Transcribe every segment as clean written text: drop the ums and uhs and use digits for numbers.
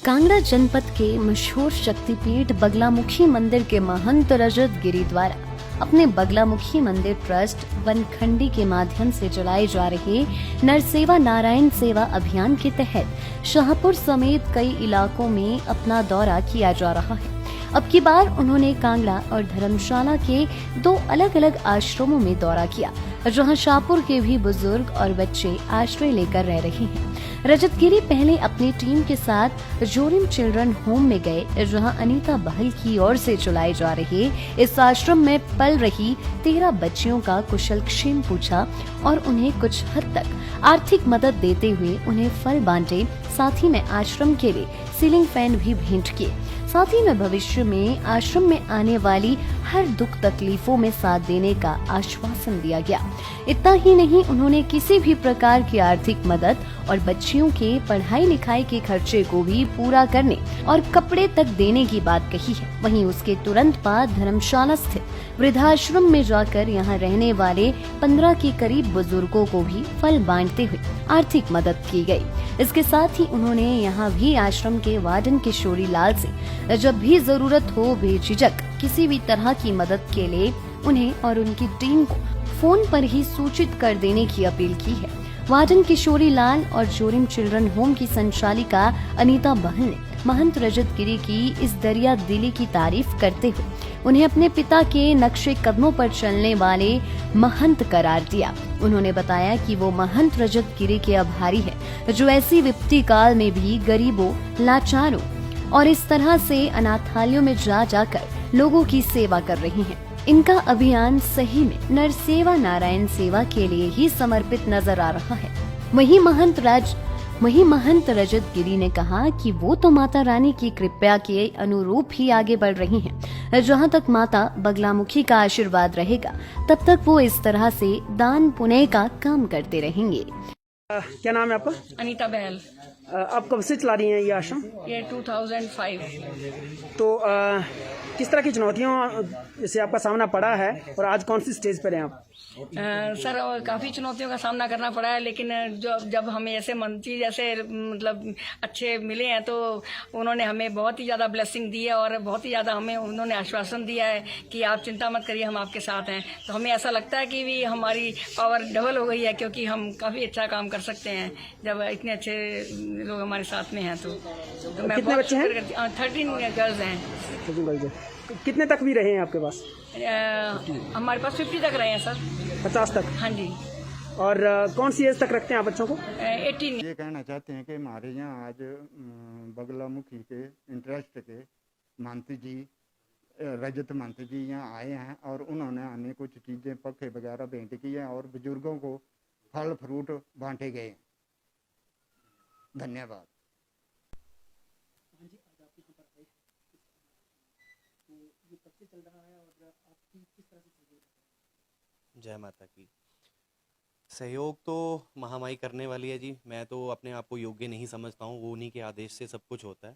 कांगड़ा जनपद के मशहूर शक्तिपीठ बगलामुखी मंदिर के महंत रजत गिरी द्वारा अपने बगलामुखी मंदिर ट्रस्ट वनखंडी के माध्यम से चलाए जा रहे नरसेवा नारायण सेवा अभियान के तहत शाहपुर समेत कई इलाकों में अपना दौरा किया जा रहा है। अब की बार उन्होंने कांगड़ा और धर्मशाला के दो अलग अलग आश्रमों में दौरा किया, जहां शाहपुर के भी बुजुर्ग और बच्चे आश्रय लेकर रह रहे हैं। रजत गिरी पहले अपनी टीम के साथ जोरिम चिल्ड्रन होम में गए, जहां अनीता बहल की ओर से चलाए जा रहे इस आश्रम में पल रही 13 बच्चियों का कुशल क्षेम पूछा और उन्हें कुछ हद तक आर्थिक मदद देते हुए उन्हें फल बांटे। साथ ही में आश्रम के लिए सीलिंग फैन भी भेंट किए। साथ ही में भविष्य में आश्रम में आने वाली हर दुख तकलीफों में साथ देने का आश्वासन दिया गया। इतना ही नहीं, उन्होंने किसी भी प्रकार की आर्थिक मदद और बच्चियों के पढ़ाई लिखाई के खर्चे को भी पूरा करने और कपड़े तक देने की बात कही है। वहीं उसके तुरंत बाद धर्मशाला स्थित वृद्धाश्रम में जाकर यहां रहने वाले 15 के करीब बुजुर्गों को भी फल बांटते हुए आर्थिक मदद की गई। इसके साथ ही उन्होंने यहां भी आश्रम के वार्डन किशोरी लाल से जब भी जरूरत हो बेझिझक किसी भी तरह की मदद के लिए उन्हें और उनकी टीम को फोन पर ही सूचित कर देने की अपील की है। वार्डन किशोरी लाल और जोरिम चिल्ड्रन होम की संचालिका अनीता बहल ने महंत रजत गिरी की इस दरिया दिली की तारीफ करते हुए उन्हें अपने पिता के नक्शे कदमों पर चलने वाले महंत करार दिया। उन्होंने बताया कि वो महंत रजत गिरी के आभारी है, जो ऐसी विपत्ति काल में भी गरीबों, लाचारों और इस तरह से अनाथालयों में जा जाकर लोगों की सेवा कर रही हैं। इनका अभियान सही में नरसेवा नारायण सेवा के लिए ही समर्पित नजर आ रहा है। वहीं महंत रजत गिरी ने कहा कि वो तो माता रानी की कृपा के अनुरूप ही आगे बढ़ रही हैं। जहां तक माता बगलामुखी का आशीर्वाद रहेगा, तब तक वो इस तरह से दान पुण्य का काम करते रहेंगे। क्या नाम है आपका? अनीता बहल। आप कब से चला रही हैं ये आश्रम? ये 2005। तो किस तरह की चुनौतियों से आपका सामना पड़ा है और आज कौन सी स्टेज पर हैं आप? सर काफ़ी चुनौतियों का सामना करना पड़ा है, लेकिन जब हमें ऐसे मंत्री जैसे मतलब अच्छे मिले हैं तो उन्होंने हमें बहुत ही ज़्यादा ब्लेसिंग दी है और बहुत ही ज़्यादा हमें उन्होंने आश्वासन दिया है कि आप चिंता मत करिए, हम आपके साथ हैं। तो हमें ऐसा लगता है कि भी हमारी पावर डबल हो गई है, क्योंकि हम काफ़ी अच्छा काम कर सकते हैं जब इतने अच्छे लोग हमारे साथ में हैं। तो मैं कितने बच्चे हैं? 13 गर्ल्स हैं। कितने तक भी रहे हैं आपके पास? हमारे पास 50 तक रहे हैं सर। 50 तक? हाँ जी। और कौन सी एज तक रखते हैं आप बच्चों को? 18। ये कहना चाहते हैं कि हमारे यहाँ आज बगलामुखी के इंटरेस्ट के महंत जी रजत महंत जी यहाँ आए हैं और उन्होंने हमें कुछ चीज़ें पखे वगैरह भेंट की हैं और बुजुर्गों को फल फ्रूट बांटे गए। धन्यवाद। जय माता की। सहयोग तो महामाई करने वाली है जी। मैं तो अपने आप को योग्य नहीं समझता हूँ, वो उन्हीं के आदेश से सब कुछ होता है।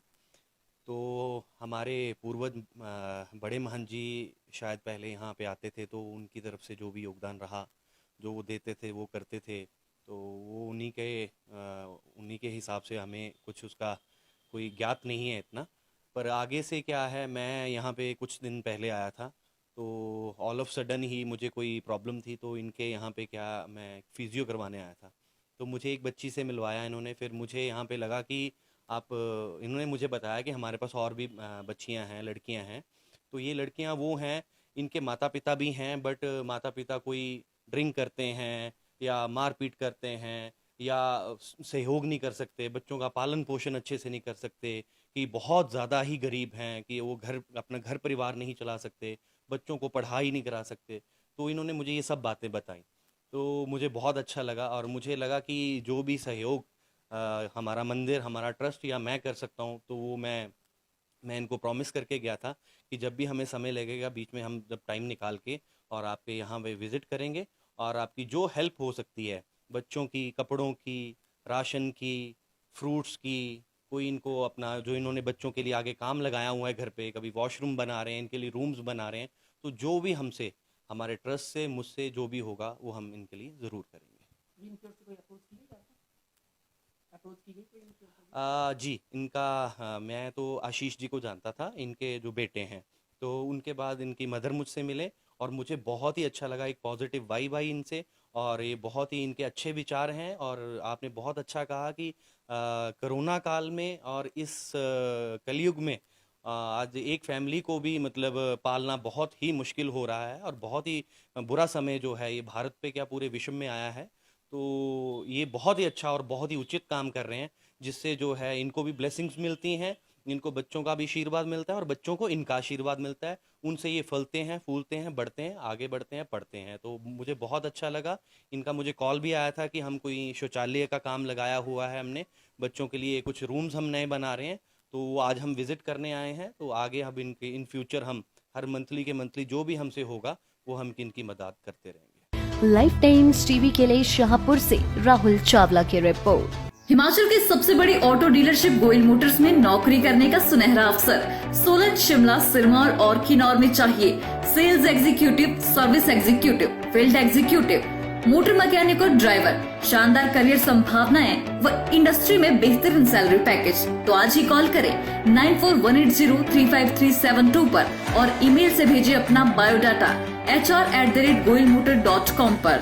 तो हमारे पूर्वज बड़े महंत जी शायद पहले यहाँ पे आते थे, तो उनकी तरफ से जो भी योगदान रहा, जो वो देते थे वो करते थे, तो वो उन्हीं के हिसाब से हमें कुछ उसका कोई ज्ञात नहीं है इतना। पर आगे से क्या है, मैं यहाँ पे कुछ दिन पहले आया था, तो ऑल ऑफ सडन ही मुझे कोई प्रॉब्लम थी, तो इनके यहाँ पे क्या मैं फिजियो करवाने आया था, तो मुझे एक बच्ची से मिलवाया इन्होंने। फिर मुझे यहाँ पे लगा कि इन्होंने मुझे बताया कि हमारे पास और भी बच्चियाँ हैं, लड़कियाँ हैं। तो ये लड़कियाँ वो हैं, इनके माता पिता भी हैं, बट माता पिता कोई ड्रिंक करते हैं या मारपीट करते हैं या सहयोग नहीं कर सकते, बच्चों का पालन पोषण अच्छे से नहीं कर सकते, कि बहुत ज़्यादा ही गरीब हैं, कि वो अपना घर परिवार नहीं चला सकते, बच्चों को पढ़ाई नहीं करा सकते। तो इन्होंने मुझे ये सब बातें बताई, तो मुझे बहुत अच्छा लगा और मुझे लगा कि जो भी सहयोग हमारा मंदिर, हमारा ट्रस्ट या मैं कर सकता हूँ, तो वो मैं इनको प्रॉमिस करके गया था कि जब भी हमें समय लगेगा बीच में, हम जब टाइम निकाल के और आपके यहाँ पे विज़िट करेंगे और आपकी जो हेल्प हो सकती है, बच्चों की, कपड़ों की, राशन की, फ्रूट्स की, कोई इनको अपना जो इन्होंने बच्चों के लिए आगे काम लगाया हुआ है घर पे, कभी वॉशरूम बना रहे हैं, इनके लिए रूम्स बना रहे हैं, तो जो भी हमसे, हमारे ट्रस्ट से, मुझसे जो भी होगा वो हम इनके लिए ज़रूर करेंगे। जी इनका मैं तो आशीष जी को जानता था, इनके जो बेटे हैं, तो उनके बाद इनकी मदर मुझसे मिले और मुझे बहुत ही अच्छा लगा, एक पॉजिटिव वाइब आई इनसे और ये बहुत ही इनके अच्छे विचार हैं। और आपने बहुत अच्छा कहा कि कोरोना काल में और इस कलयुग में आज एक फैमिली को भी मतलब पालना बहुत ही मुश्किल हो रहा है और बहुत ही बुरा समय जो है ये भारत पे क्या पूरे विश्व में आया है। तो ये बहुत ही अच्छा और बहुत ही उचित काम कर रहे हैं, जिससे जो है इनको भी ब्लेसिंग्स मिलती हैं, इनको बच्चों का भी आशीर्वाद मिलता है और बच्चों को इनका आशीर्वाद मिलता है। उनसे ये फलते हैं, फूलते हैं, बढ़ते हैं, आगे बढ़ते हैं, पढ़ते हैं। तो मुझे बहुत अच्छा लगा। इनका मुझे कॉल भी आया था कि हम कोई शौचालय का काम लगाया हुआ है हमने, बच्चों के लिए कुछ रूम्स हम नए बना रहे हैं, तो वो आज हम विजिट करने आए हैं। तो आगे हम इनके इन फ्यूचर हम हर मंथली जो भी हमसे होगा वो हम इनकी मदद करते रहेंगे। लाइफ टाइम्स टीवी के लिए शाहपुर से राहुल चावला की रिपोर्ट। हिमाचल की सबसे बड़ी ऑटो डीलरशिप गोयल मोटर्स में नौकरी करने का सुनहरा अवसर सोलन, शिमला, सिरमौर और किन्नौर में चाहिए sales executive, service executive, field executive, motor mechanic और ड्राइवर। शानदार करियर संभावनाएं व इंडस्ट्री में बेहतरीन सैलरी पैकेज। तो आज ही कॉल करें 9418035372 पर और ईमेल से भेजिए अपना बायोडाटा hr@goilmotor.com पर।